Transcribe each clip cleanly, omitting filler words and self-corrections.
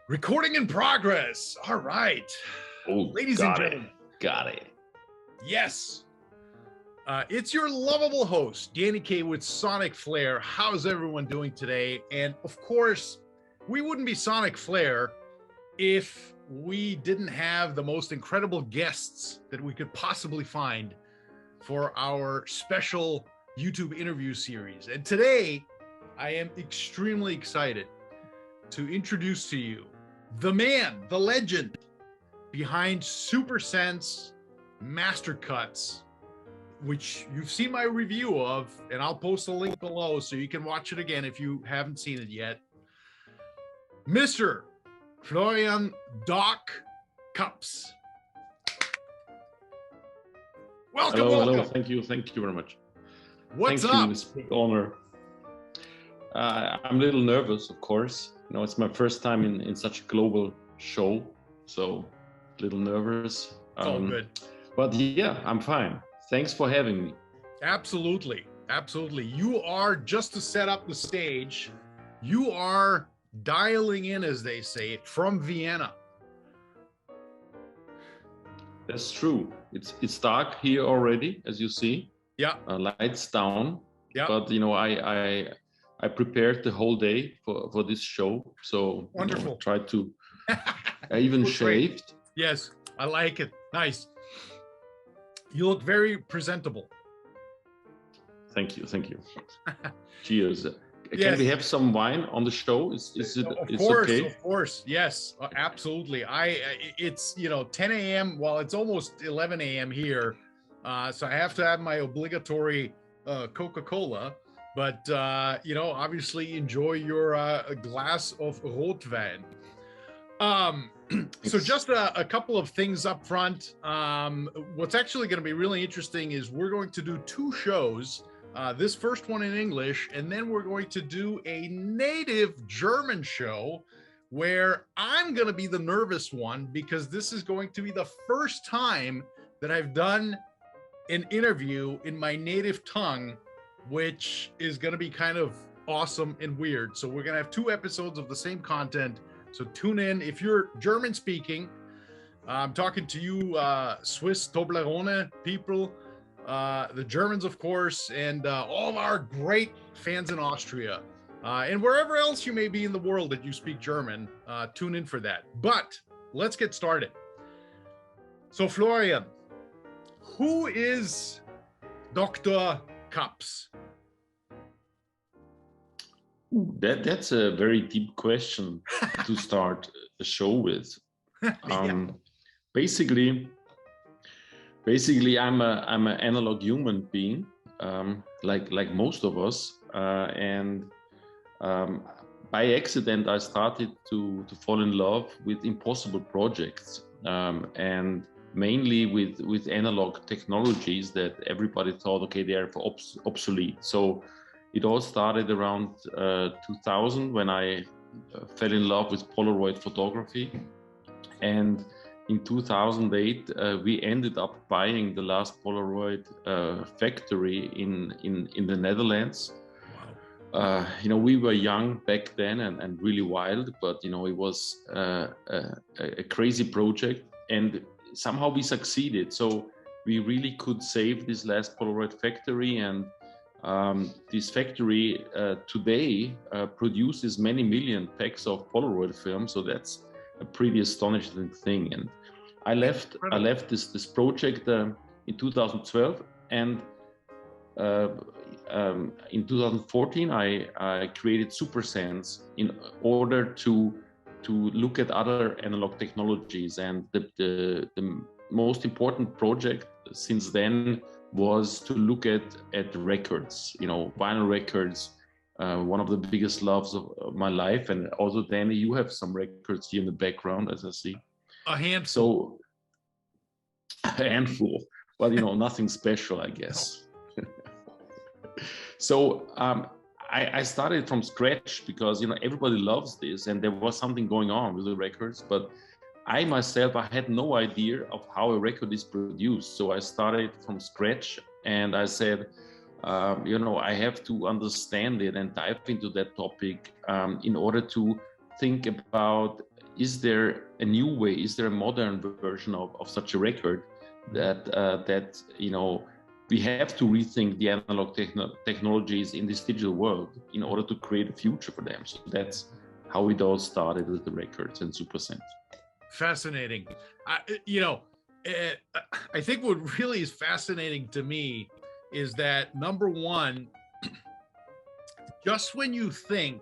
Recording in progress. All right. Oh, Ladies and gentlemen. Got it. Yes. It's your lovable host, Danny K with SonicFlare. How's everyone doing today? And of course, we wouldn't be SonicFlare if we didn't have the most incredible guests that we could possibly find for our special YouTube interview series. And today, I am extremely excited to introduce to you the man, the legend behind SuperSense Mastercuts, which you've seen my review of, and I'll post a link below so you can watch it again if you haven't seen it yet. Mr. Florian Doc Kaps. Welcome, welcome. Hello. Thank you very much. What's up? It's a big honor. I'm a little nervous, of course. You know, it's my first time in such a global show, so a little nervous. All good. But yeah, I'm fine. Thanks for having me. Absolutely. Absolutely. You are, just to set up the stage, you are dialing in, as they say, from Vienna. That's true. It's dark here already, as you see. Yeah. Lights down. Yeah. But you know, I prepared the whole day for this show, so wonderful. You know, tried to. I even shaved. Yes, I like it. Nice. You look very presentable. Thank you. Cheers. Yes. Can we have some wine on the show? Is it? Of course, okay? Of course. Yes, absolutely. It's 10 a.m. Well, it's almost 11 a.m. here, so I have to have my obligatory Coca-Cola. But obviously enjoy your glass of Rotwein. So just a couple of things up front. What's actually going to be really interesting is we're going to do two shows. This first one in English, and then we're going to do a native German show where I'm going to be the nervous one, because this is going to be the first time that I've done an interview in my native tongue, which is going to be kind of awesome and weird. So we're going to have two episodes of the same content. So tune in. If you're German speaking, I'm talking to you Swiss Toblerone people, the Germans, of course, and all of our great fans in Austria. And wherever else you may be in the world that you speak German, tune in for that. But let's get started. So Florian, who is Dr. Kaps? That's a very deep question to start a show with. Yeah. Basically, I'm an analog human being, like most of us, and by accident I started to fall in love with impossible projects, and mainly with analog technologies that everybody thought, okay, they are obsolete. So it all started around 2000 when I fell in love with Polaroid photography, and in 2008 we ended up buying the last Polaroid factory in the Netherlands. Wow. We were young back then and really wild, but it was a crazy project, and somehow we succeeded. So we really could save this last Polaroid factory, and this factory today produces many million packs of Polaroid film. So that's a pretty astonishing thing. And I left this project in 2012, and in 2014 I created SuperSense in order to look at other analog technologies. And the most important project since then was to look at records, vinyl records, one of the biggest loves of my life. And also, Danny, you have some records here in the background, as I see. A handful. So, a handful, but nothing special, I guess. So I started from scratch because everybody loves this, and there was something going on with the records, but I myself, I had no idea of how a record is produced. So I started from scratch, and I said, I have to understand it and dive into that topic in order to think about, is there a new way, is there a modern version of such a record that we have to rethink the analog technologies in this digital world in order to create a future for them. So that's how it all started with the records and SuperSense. Fascinating. I think what really is fascinating to me is that, number one, just when you think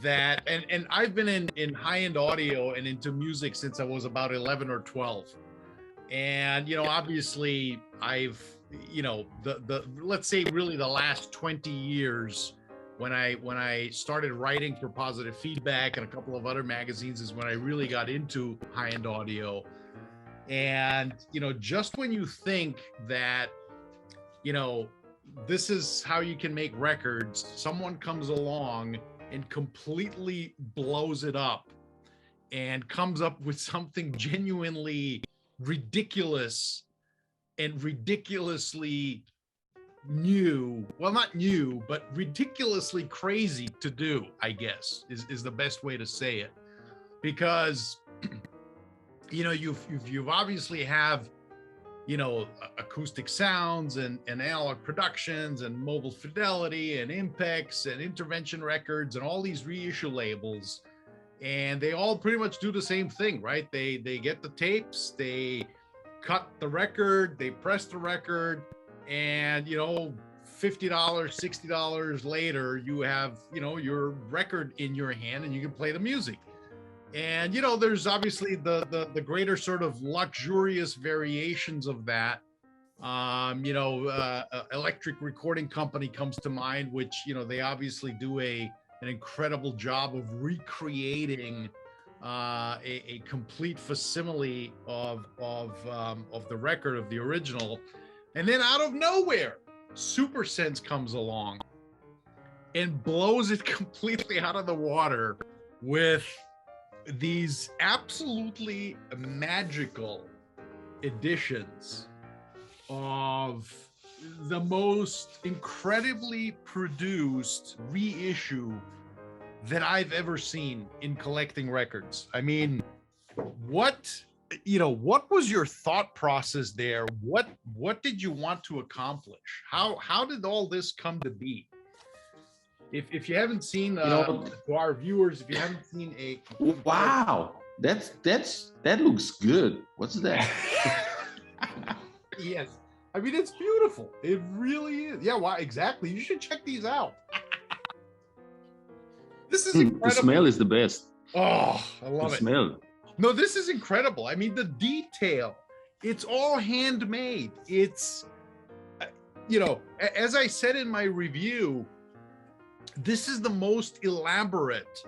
that, and I've been in high-end audio and into music since I was about 11 or 12. And, obviously I've, let's say really the last 20 years, when I started writing for Positive Feedback and a couple of other magazines, is when I really got into high-end audio. And, just when you think that, this is how you can make records, someone comes along and completely blows it up and comes up with something genuinely ridiculous and ridiculously new. Well, not new, but ridiculously crazy to do, I guess, is the best way to say it. Because, you've obviously have, acoustic sounds and analog productions and mobile fidelity and Impex and Intervention Records and all these reissue labels, and they all pretty much do the same thing, right? They get the tapes, they cut the record, they press the record, and $50, $60 later, you have your record in your hand and you can play the music. And there's obviously the greater sort of luxurious variations of that. Electric Recording Company comes to mind, which they obviously do an incredible job of recreating a complete facsimile of the record, of the original. And then out of nowhere, SuperSense comes along and blows it completely out of the water with these absolutely magical editions of the most incredibly produced reissue that I've ever seen in collecting records. I mean, what was your thought process there? What did you want to accomplish? How did all this come to be? If you haven't seen, to our viewers, if you haven't seen wow, that looks good. What's that? Yes, I mean, it's beautiful. It really is. Yeah, why exactly? You should check these out. This is incredible. The smell is the best. Oh, I love the it. Smell. No, this is incredible. I mean, the detail. It's all handmade. It's, as I said in my review, this is the most elaborate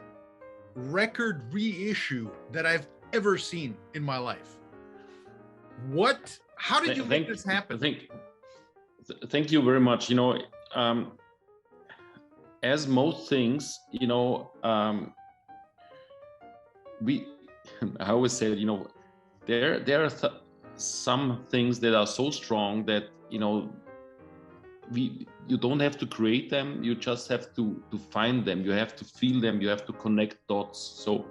record reissue that I've ever seen in my life. How did you make this happen? Thank you very much. As most things, I always say, there are some things that are so strong that, you don't have to create them, you just have to find them, you have to feel them, you have to connect dots. So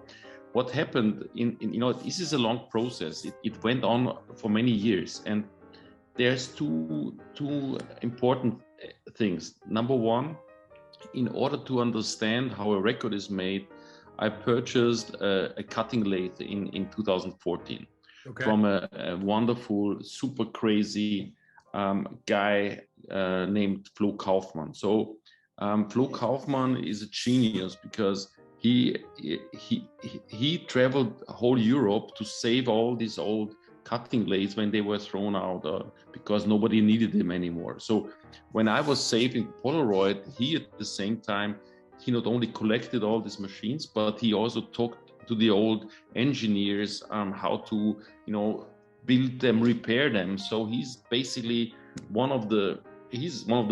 what happened this is a long process. It went on for many years, and there's two important things. Number one, in order to understand how a record is made, I purchased a cutting lathe in 2014 from a wonderful, super crazy guy named Flo Kaufmann. So Flo Kaufmann is a genius because he traveled whole Europe to save all these old cutting lathes when they were thrown out because nobody needed them anymore. So when I was saving Polaroid, he at the same time, he not only collected all these machines, but he also talked to the old engineers how to build them, repair them. So he's basically one of the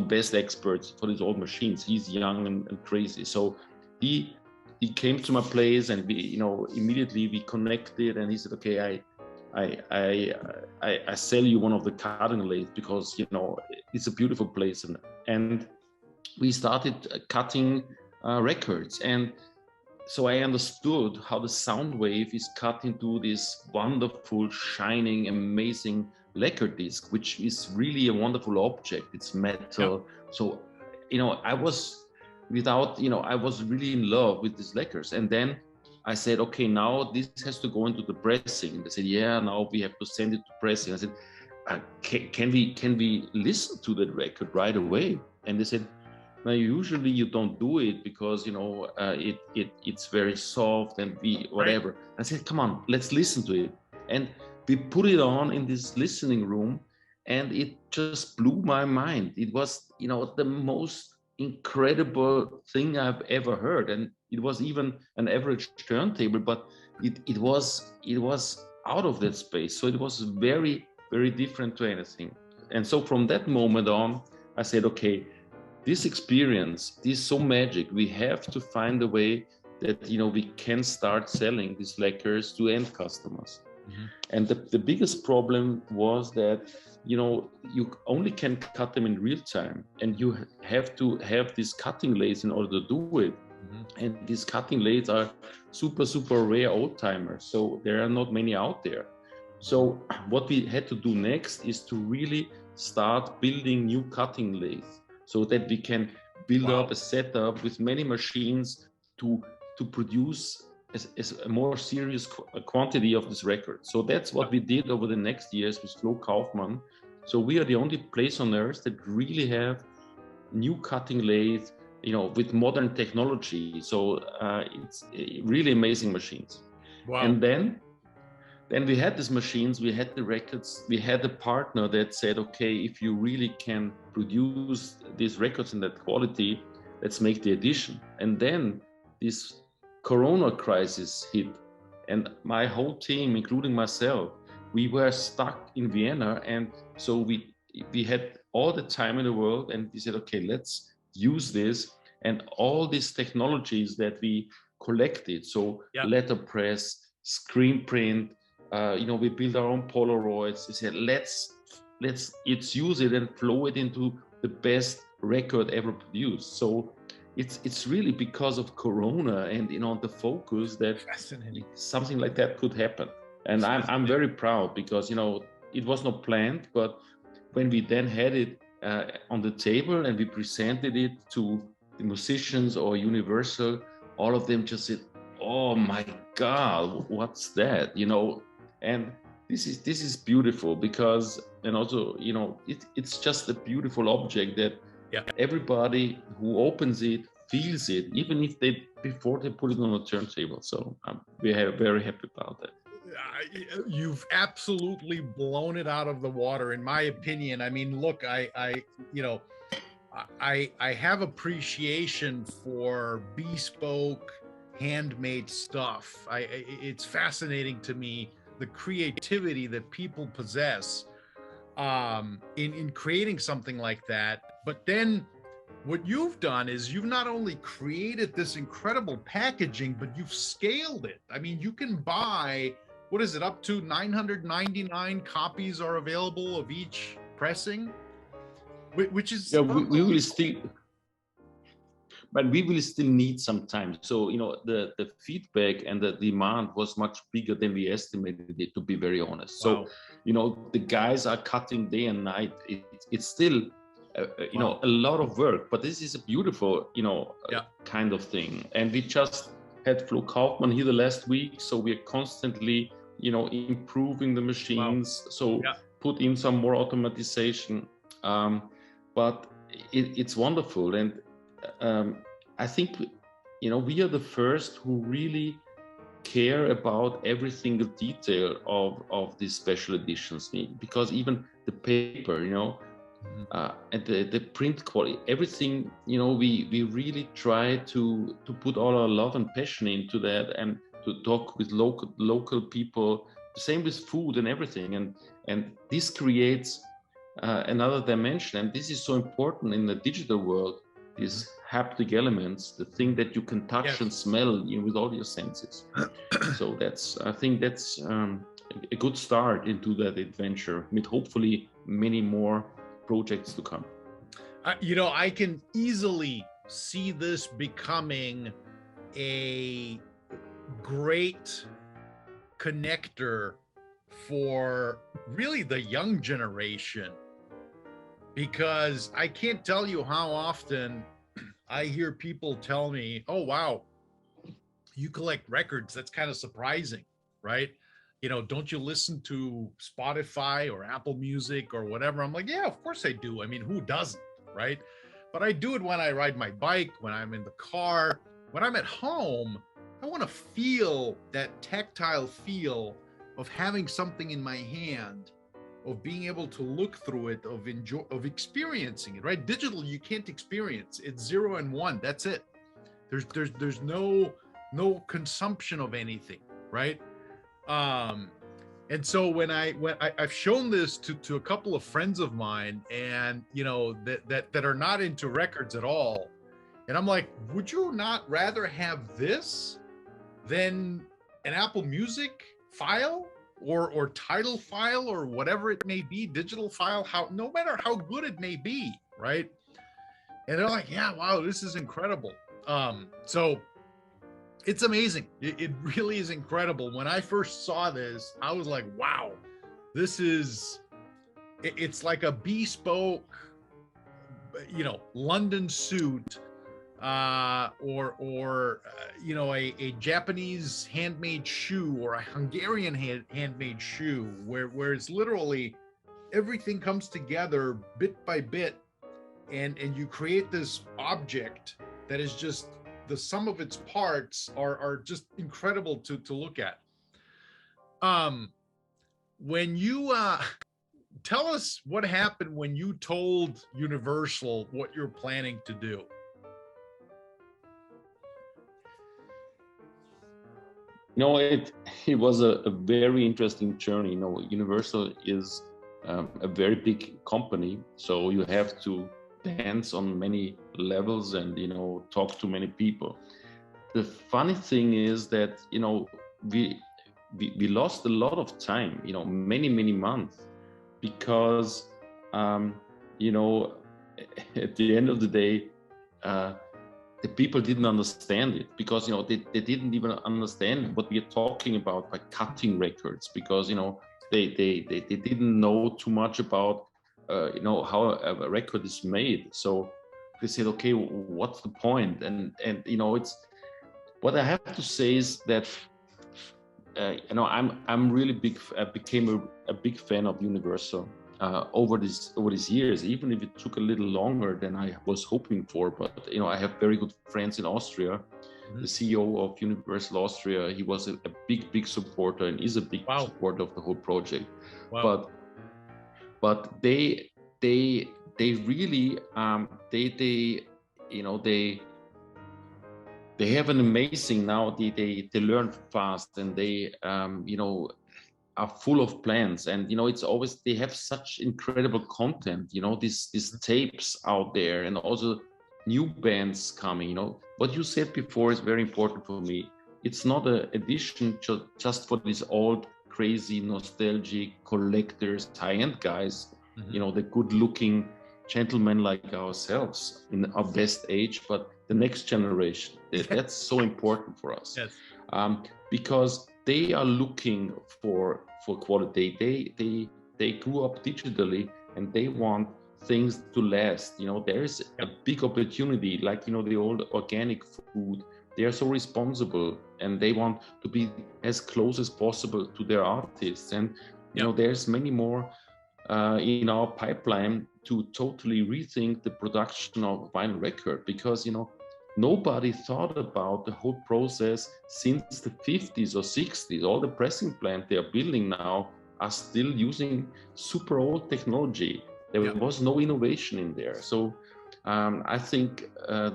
best experts for these old machines. He's young and crazy. So he came to my place, and we immediately we connected, and he said, okay, I sell you one of the cutting lathes because it's a beautiful place, and we started cutting records. And so I understood how the sound wave is cut into this wonderful, shining, amazing lacquer disc, which is really a wonderful object. It's metal. Yeah. So, I was I was really in love with these lacquers. And then I said, okay, now this has to go into the pressing. And they said, yeah, now we have to send it to pressing. I said, can we listen to that record right away? And they said, now, usually you don't do it because it's very soft and whatever. Right. I said, come on, let's listen to it. And we put it on in this listening room, and it just blew my mind. It was, the most incredible thing I've ever heard. And it was even an average turntable, but it was out of that space. So it was very, very different to anything. And so from that moment on, I said, okay, this experience is so magic. We have to find a way that we can start selling these lacquers to end customers. Mm-hmm. And the biggest problem was that you only can cut them in real time, and you have to have these cutting lathes in order to do it. Mm-hmm. And these cutting lathes are super rare old timers, so there are not many out there. So what we had to do next is to really start building new cutting lathes, so that we can build up a setup with many machines to produce a more serious quantity of this record. So that's what we did over the next years with Flo Kaufmann. So we are the only place on earth that really have new cutting lathes, with modern technology. So it's really amazing machines. Wow. And then we had these machines, we had the records, we had a partner that said, okay, if you really can produce these records in that quality, let's make the edition. And then this Corona crisis hit, and my whole team, including myself, we were stuck in Vienna. And so we had all the time in the world, and we said, okay, let's use this and all these technologies that we collected. So letterpress, screen print, we build our own Polaroids. We said, let's use it and flow it into the best record ever produced. So it's really because of Corona and the focus that something like that could happen. And I'm very proud because it was not planned, but when we then had it on the table and we presented it to the musicians or Universal, all of them just said, "Oh my God, what's that?" And this is beautiful because, and also, it's just a beautiful object that everybody who opens it feels it, even if before they put it on a turntable. So we are very happy about that. You've absolutely blown it out of the water, in my opinion. I mean, look, I have appreciation for bespoke, handmade stuff. It's fascinating to me, the creativity that people possess in creating something like that. But then what you've done is you've not only created this incredible packaging, but you've scaled it. I mean, you can buy, what is it, up to 999 copies are available of each pressing, which is... Yeah, we will still... But we will still need some time. So, the feedback and the demand was much bigger than we estimated it, to be very honest. Wow. So, the guys are cutting day and night. It's still, wow, a lot of work, but this is a beautiful, kind of thing. And we just had Flo Kaufmann here the last week. So we're constantly, improving the machines. Wow. So put in some more automatization. But it's wonderful. And I think, we are the first who really care about every single detail of these special editions, because even the paper, and the print quality, everything, we really try to put all our love and passion into that, and to talk with local people. The same with food and everything, and this creates another dimension, and this is so important in the digital world. These haptic elements, the thing that you can touch and smell with all your senses. So I think that's a good start into that adventure, with hopefully many more projects to come. I can easily see this becoming a great connector for really the young generation, because I can't tell you how often I hear people tell me, "Oh, wow, you collect records. That's kind of surprising, right? You know, don't you listen to Spotify or Apple Music or whatever?" I'm like, "Yeah, of course I do. I mean, who doesn't, right?" But I do it when I ride my bike, when I'm in the car, when I'm at home. I want to feel that tactile feel of having something in my hand, of being able to look through it, of experiencing it, right? Digital, you can't experience. It's 0 and 1. That's it. There's no consumption of anything, right? And so when I've shown this to a couple of friends of mine, and you know, that are not into records at all, and I'm like, would you not rather have this than an Apple Music file or title file or whatever it may be, digital file, how, no matter how good it may be, right? And they're like, yeah, wow, this is incredible. So it's amazing. It really is incredible. When I first saw this, I was like, wow, this is, it's like a bespoke, you know, London suit, you know, a Japanese handmade shoe, or a Hungarian handmade shoe, where it's literally everything comes together bit by bit, and you create this object that is just, the sum of its parts are just incredible to look at. When you tell us what happened when you told Universal what you're planning to do. No, it was a very interesting journey. You know, Universal is a very big company, so you have to dance on many levels and, you know, talk to many people. The funny thing is that, you know, we lost a lot of time, you know, many months, because you know, at the end of the day, the people didn't understand it, because, you know, they didn't even understand what we are talking about by cutting records, because, you know, they didn't know too much about you know, how a record is made. So they said, okay, what's the point? And you know, it's, what I have to say is that you know, I'm really became a big fan of Universal over these years, even if it took a little longer than I was hoping for. But, you know, I have very good friends in Austria. The CEO of Universal Austria, he was a big supporter, and is a big supporter of the whole project. But they really you know, they have an amazing, now they learn fast, and they you know, are full of plans. And, you know, it's always, they have such incredible content, you know, these tapes out there, and also new bands coming. You know, what you said before is very important for me. It's not an edition just for these old, crazy, nostalgic collectors, high-end guys, you know, the good-looking gentlemen like ourselves in our best age, but the next generation. That's so important for us. Yes. Because they are looking for quality. They grew up digitally, and they want things to last. You know, there is a big opportunity, like, you know, the old organic food. They are so responsible, and they want to be as close as possible to their artists. And, you know, there's many more in our pipeline to totally rethink the production of vinyl record, because, you know, nobody thought about the whole process since the 50s or 60s. All the pressing plant they are building now are still using super old technology. There was no innovation in there. So I think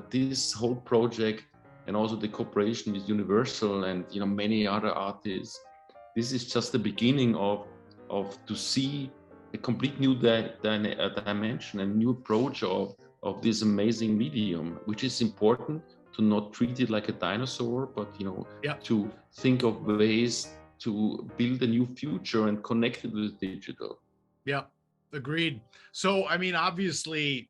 this whole project, and also the cooperation with Universal and, you know, many other artists, this is just the beginning of to see a complete new dimension, a new approach of this amazing medium, which is important to not treat it like a dinosaur, but, you know, to think of ways to build a new future and connect it with digital. Yeah, agreed. So, I mean, obviously,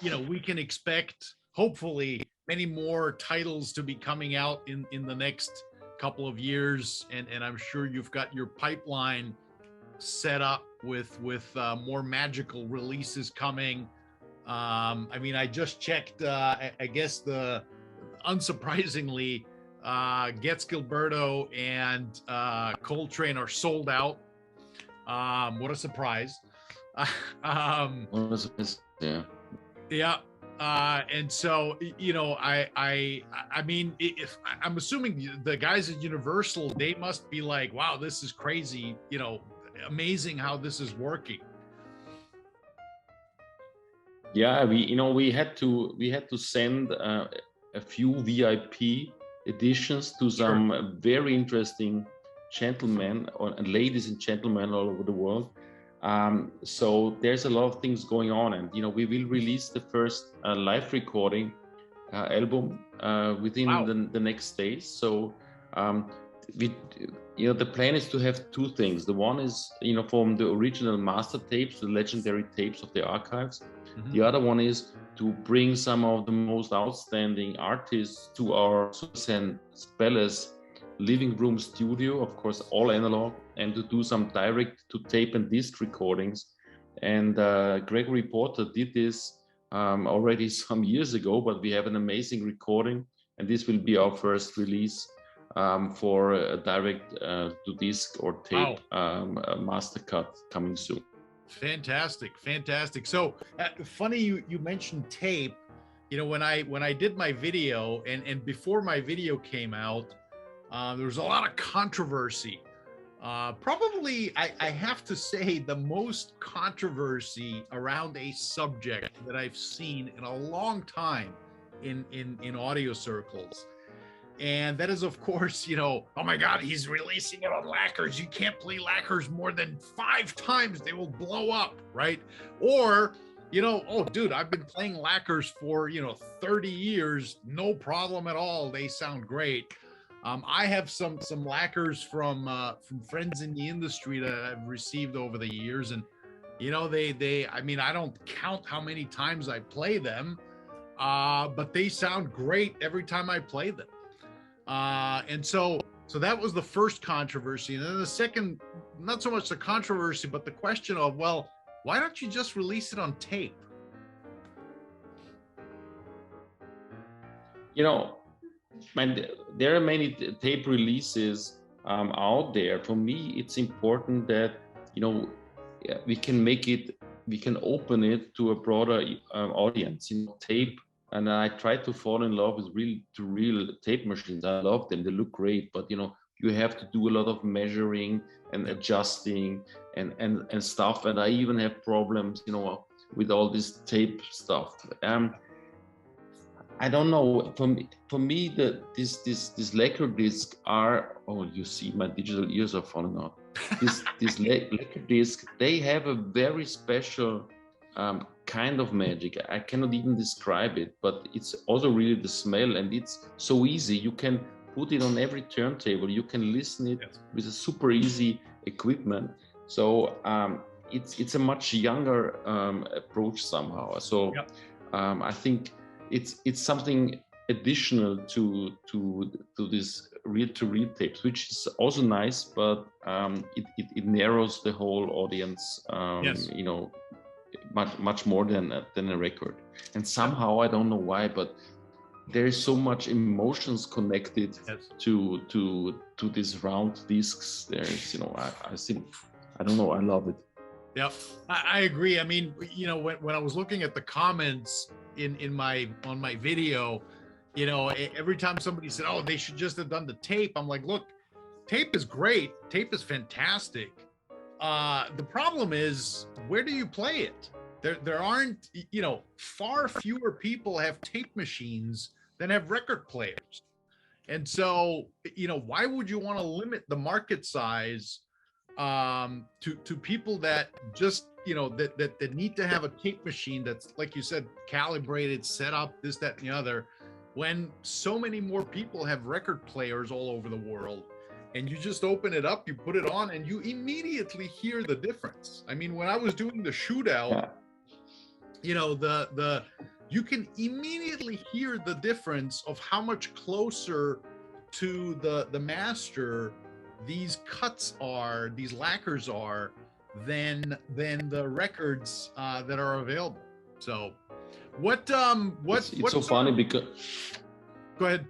you know, we can expect, hopefully, many more titles to be coming out in the next couple of years, and I'm sure you've got your pipeline set up with more magical releases coming. I mean, I just checked. I guess the unsurprisingly, Gets Gilberto and Coltrane are sold out. What a surprise! Yeah. Yeah. And so, you know, I mean, if I'm assuming the guys at Universal, they must be like, wow, this is crazy, you know, amazing how this is working. Yeah, we had to send a few VIP editions to some very interesting gentlemen and ladies and gentlemen all over the world. So there's a lot of things going on, and we will release the first live recording album within the next days. So the plan is to have two things. The one is from the original master tapes, the legendary tapes of the archives. Mm-hmm. The other one is to bring some of the most outstanding artists to our SuperSense Palace living room studio, of course, all analog, and to do some direct to tape and disc recordings. And Gregory Porter did this already some years ago, but we have an amazing recording, and this will be our first release for a direct to disc or tape Mastercut coming soon. Fantastic, fantastic. So funny you mentioned tape. You know, when I did my video and before my video came out, there was a lot of controversy. Probably, I have to say, the most controversy around a subject that I've seen in a long time in audio circles. And that is, of course, oh my God, he's releasing it on lacquers. You can't play lacquers more than 5 times. They will blow up, right? Or, oh, dude, I've been playing lacquers for, 30 years. No problem at all. They sound great. I have some lacquers from friends in the industry that I've received over the years. And, I mean, I don't count how many times I play them, but they sound great every time I play them. And so that was the first controversy. And then the second, not so much the controversy, but the question of, well, why don't you just release it on tape? There are many tape releases out there. For me, it's important that, we can open it to a broader audience. Tape. And I try to fall in love with real tape machines. I love them; they look great. But you have to do a lot of measuring and adjusting and stuff. And I even have problems, with all this tape stuff. I don't know. For me, this lacquer discs are. Oh, you see, my digital ears are falling out. This lacquer disc, they have a very special kind of magic. I cannot even describe it, but it's also really the smell, and it's so easy. You can put it on every turntable. You can listen it with a super easy equipment. So it's a much younger approach somehow. So I think it's something additional to this reel-to-reel tapes, which is also nice, but it narrows the whole audience. Much more than a record. And somehow, I don't know why, but there is so much emotions connected to these round discs. There's, I don't know, I love it. Yeah, I agree. I mean, when I was looking at the comments on my video, every time somebody said, oh, they should just have done the tape, I'm like, look, tape is great. Tape is fantastic. The problem is, where do you play it? There aren't, far fewer people have tape machines than have record players. And so, why would you want to limit the market size to people that just, that need to have a tape machine that's, like you said, calibrated, set up, this, that, and the other, when so many more people have record players all over the world? And you just open it up, you put it on, and you immediately hear the difference. I mean, when I was doing the shootout, you can immediately hear the difference of how much closer to the master these cuts are, these lacquers are, than the records that are available. So it's so funny because go ahead.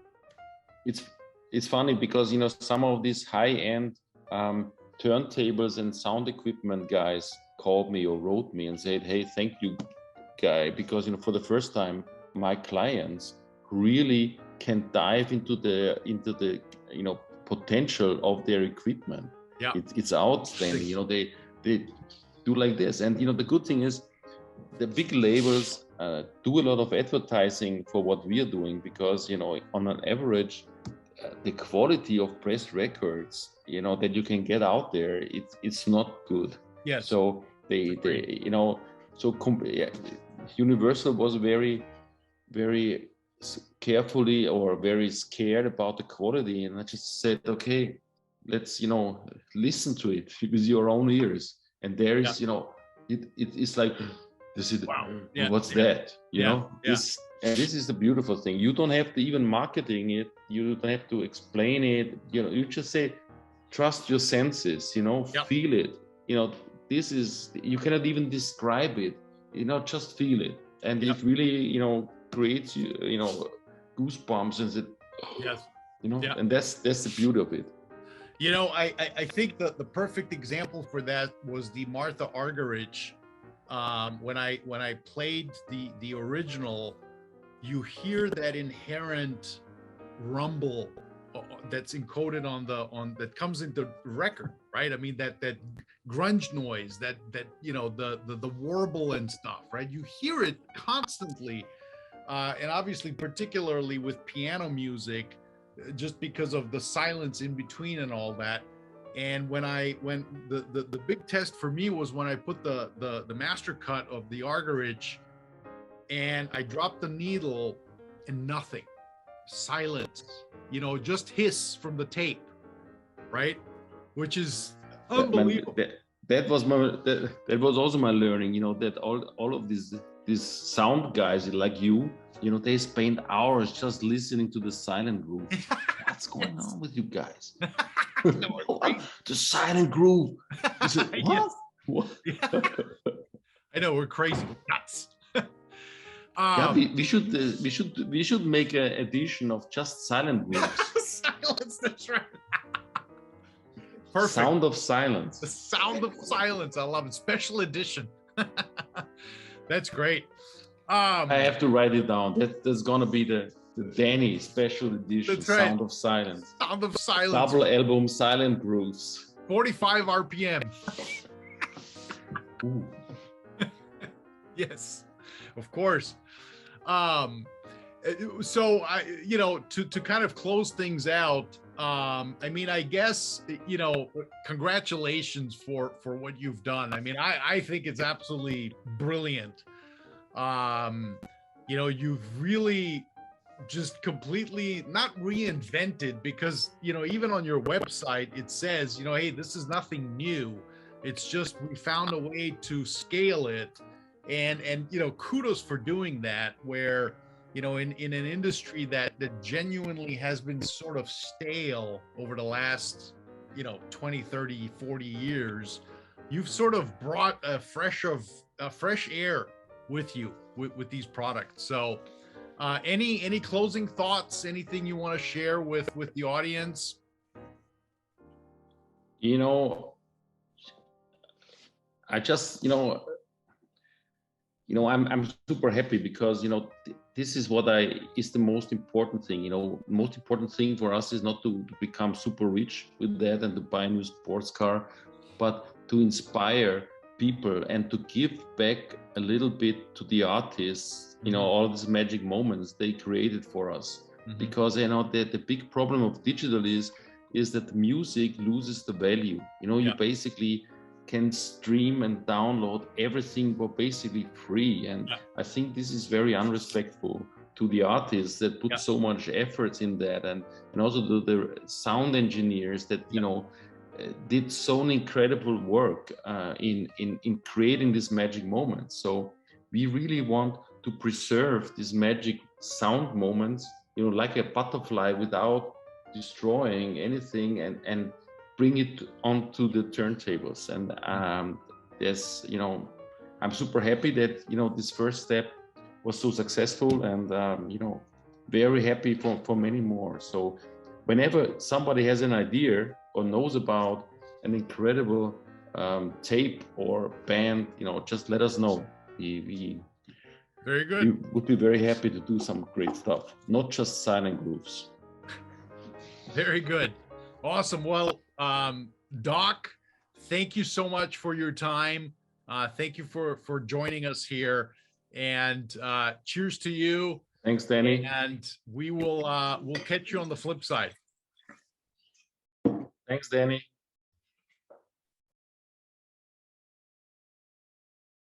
It's funny because, you know, some of these high-end turntables and sound equipment guys called me or wrote me and said, hey, thank you, guy, because, you know, for the first time my clients really can dive into the you know, potential of their equipment. Yeah, it's outstanding. You know, they do like this. And, you know, the good thing is the big labels do a lot of advertising for what we are doing, because, you know, on an average, the quality of pressed records, you know, that you can get out there, it's not good. Yes. So they you know, so Universal was very carefully or very scared about the quality, and I just said, okay, let's, you know, listen to it with your own ears. And there is, you know, it's like, this is, wow, what's that, you know, this. And this is the beautiful thing. You don't have to even marketing it. You don't have to explain it. You know, you just say, trust your senses, you know, feel it. You know, this is, you cannot even describe it, you know, just feel it. And it really, you know, creates, you know, goosebumps and it, you know, and that's the beauty of it. You know, I think that the perfect example for that was the Martha Argerich. When I played the original, you hear that inherent rumble that's encoded on that comes into record, right? I mean, that grunge noise, that you know, the warble and stuff, right? You hear it constantly, and obviously particularly with piano music, just because of the silence in between and all that. And when the big test for me was when I put the Mastercut of the Argerich, and I dropped the needle and nothing, silence, you know, just hiss from the tape, right? Which is unbelievable. That was also my learning, you know, that all of these sound guys like you know, they spend hours just listening to the silent groove. What's going on with you guys? The silent groove. What? What? I know, we're crazy, we're nuts. Yeah, we should make an edition of just silent grooves. Silence, that's right. Perfect. Sound of silence. The sound of silence. I love it. Special edition. That's great. I have to write it down. That's gonna be the Danny special edition. That's right. Sound of silence. Sound of silence. Double album silent grooves. 45 RPM. Ooh. Yes, of course. So you know, to kind of close things out, I mean, I guess, you know, congratulations for what you've done. I mean, I think it's absolutely brilliant. You know, you've really just completely not reinvented, because, you know, even on your website, it says, you know, hey, this is nothing new. It's just, we found a way to scale it. And, you know, kudos for doing that, where, you know, in an industry that genuinely has been sort of stale over the last, you know, 20, 30, 40 years, you've sort of brought a fresh air with you with these products. So any closing thoughts, anything you want to share with the audience? You know, I just, you know, I'm super happy because, you know, this is what is the most important thing. You know, most important thing for us is not to become super rich with that and to buy a new sports car, but to inspire people and to give back a little bit to the artists, you know, all these magic moments they created for us. Because, you know, the big problem of digital is that music loses the value. You know, you basically can stream and download everything for basically free. And I think this is very unrespectful to the artists that put so much effort in that, and also the sound engineers that, you know, did so incredible work in creating this magic moment. So we really want to preserve these magic sound moments, you know, like a butterfly without destroying anything, and bring it onto the turntables. And there's, you know, I'm super happy that, you know, this first step was so successful, and you know, very happy for many more. So whenever somebody has an idea or knows about an incredible tape or band, you know, just let us know. We Very good. we would be very happy to do some great stuff, not just silent grooves. Very good. Awesome. Well, Doc, thank you so much for your time. Thank you for joining us here, and cheers to you. Thanks, Danny. And we'll catch you on the flip side. Thanks, Danny.